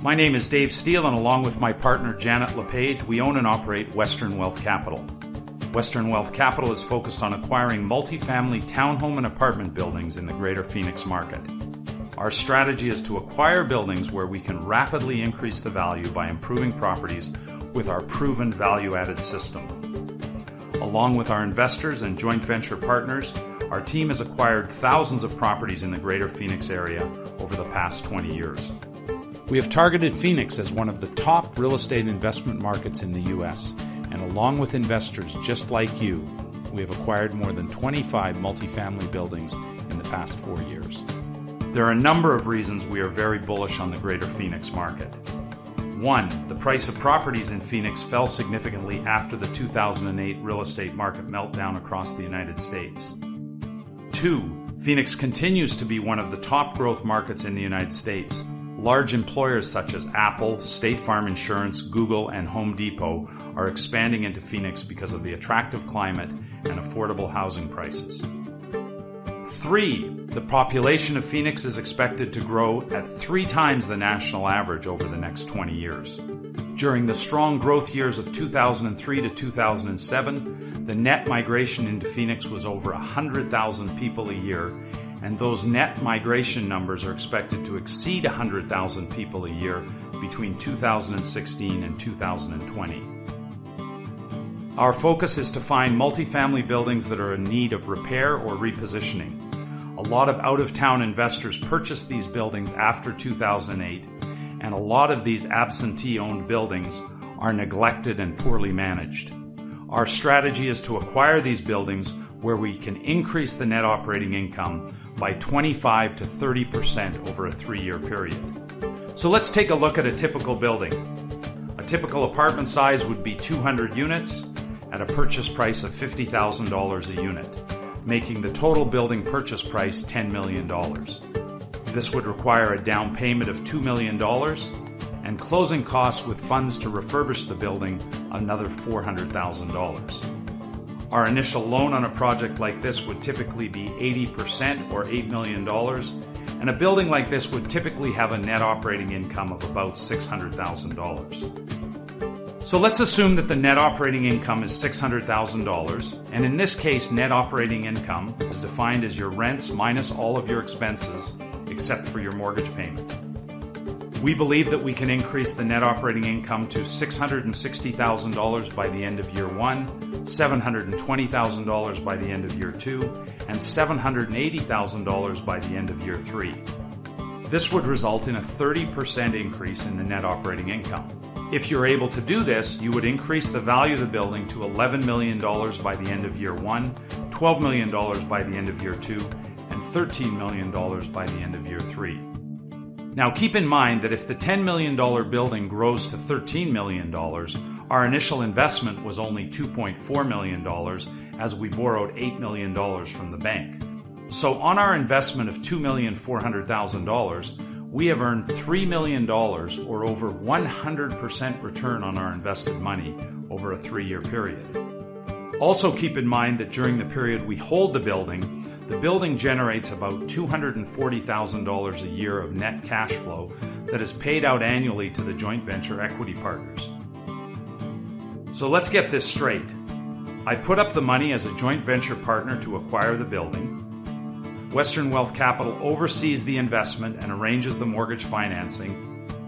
My name is Dave Steele, and along with my partner Janet LePage, we own and operate Western Wealth Capital. Western Wealth Capital is focused on acquiring multifamily townhome and apartment buildings in the greater Phoenix market. Our strategy is to acquire buildings where we can rapidly increase the value by improving properties with our proven value-added system. Along with our investors and joint venture partners, our team has acquired thousands of properties in the greater Phoenix area over the past 20 years. We have targeted Phoenix as one of the top real estate investment markets in the U.S., and along with investors just like you, we have acquired more than 25 multifamily buildings in the past 4 years. There are a number of reasons we are very bullish on the greater Phoenix market. 1, the price of properties in Phoenix fell significantly after the 2008 real estate market meltdown across the United States. 2, Phoenix continues to be one of the top growth markets in the United States. Large employers such as Apple, State Farm Insurance, Google, and Home Depot are expanding into Phoenix because of the attractive climate and affordable housing prices. 3, the population of Phoenix is expected to grow at 3 times the national average over the next 20 years. During the strong growth years of 2003 to 2007, the net migration into Phoenix was over 100,000 people a year, and those net migration numbers are expected to exceed 100,000 people a year between 2016 and 2020. Our focus is to find multifamily buildings that are in need of repair or repositioning. A lot of out-of-town investors purchased these buildings after 2008, and a lot of these absentee-owned buildings are neglected and poorly managed. Our strategy is to acquire these buildings where we can increase the net operating income by 25 to 30% over a 3-year period. So let's take a look at a typical building. A typical apartment size would be 200 units at a purchase price of $50,000 a unit, making the total building purchase price $10 million. This would require a down payment of $2 million and closing costs with funds to refurbish the building another $400,000. Our initial loan on a project like this would typically be 80% or $8 million, and a building like this would typically have a net operating income of about $600,000. So let's assume that the net operating income is $600,000, and in this case, net operating income is defined as your rents minus all of your expenses except for your mortgage payment. We believe that we can increase the net operating income to $660,000 by the end of year 1, $720,000 by the end of year 2, and $780,000 by the end of year 3. This would result in a 30% increase in the net operating income. If you're able to do this, you would increase the value of the building to $11 million by the end of year 1, $12 million by the end of year 2, and $13 million by the end of year 3. Now keep in mind that if the $10 million building grows to $13 million, our initial investment was only $2.4 million as we borrowed $8 million from the bank. So on our investment of $2,400,000, we have earned $3 million or over 100% return on our invested money over a 3-year period. Also keep in mind that during the period we hold the building generates about $240,000 a year of net cash flow that is paid out annually to the joint venture equity partners. So let's get this straight. I put up the money as a joint venture partner to acquire the building. Western Wealth Capital oversees the investment and arranges the mortgage financing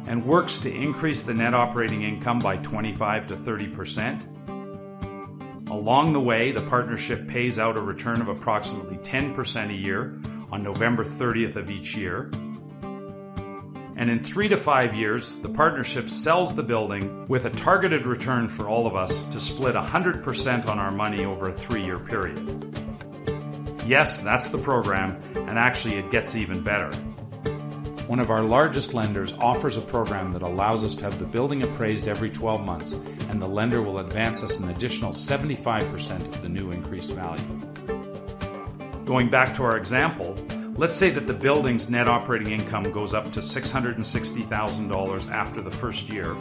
and works to increase the net operating income by 25 to 30%. Along the way, the partnership pays out a return of approximately 10% a year on November 30th of each year. And in 3 to 5 years, the partnership sells the building with a targeted return for all of us to split 100% on our money over a 3-year period. Yes, that's the program, and actually it gets even better. One of our largest lenders offers a program that allows us to have the building appraised every 12 months, and the lender will advance us an additional 75% of the new increased value. Going back to our example, let's say that the building's net operating income goes up to $660,000 after the first year,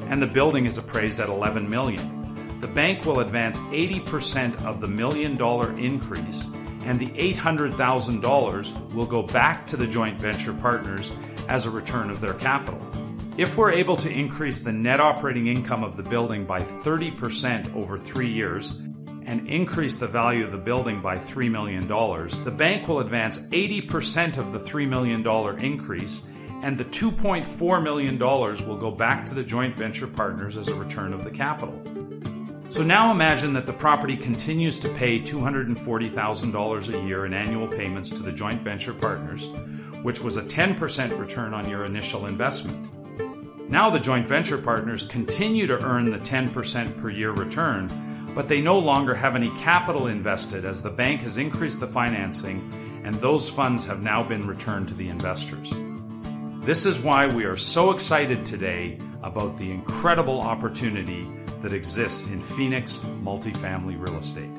and the building is appraised at $11 million. The bank will advance 80% of the $1 million increase, and the $800,000 will go back to the joint venture partners as a return of their capital. If we're able to increase the net operating income of the building by 30% over 3 years and increase the value of the building by $3 million, the bank will advance 80% of the $3 million increase, and the $2.4 million will go back to the joint venture partners as a return of the capital. So now imagine that the property continues to pay $240,000 a year in annual payments to the joint venture partners, which was a 10% return on your initial investment. Now the joint venture partners continue to earn the 10% per year return, but they no longer have any capital invested as the bank has increased the financing and those funds have now been returned to the investors. This is why we are so excited today about the incredible opportunity that exists in Phoenix multifamily real estate.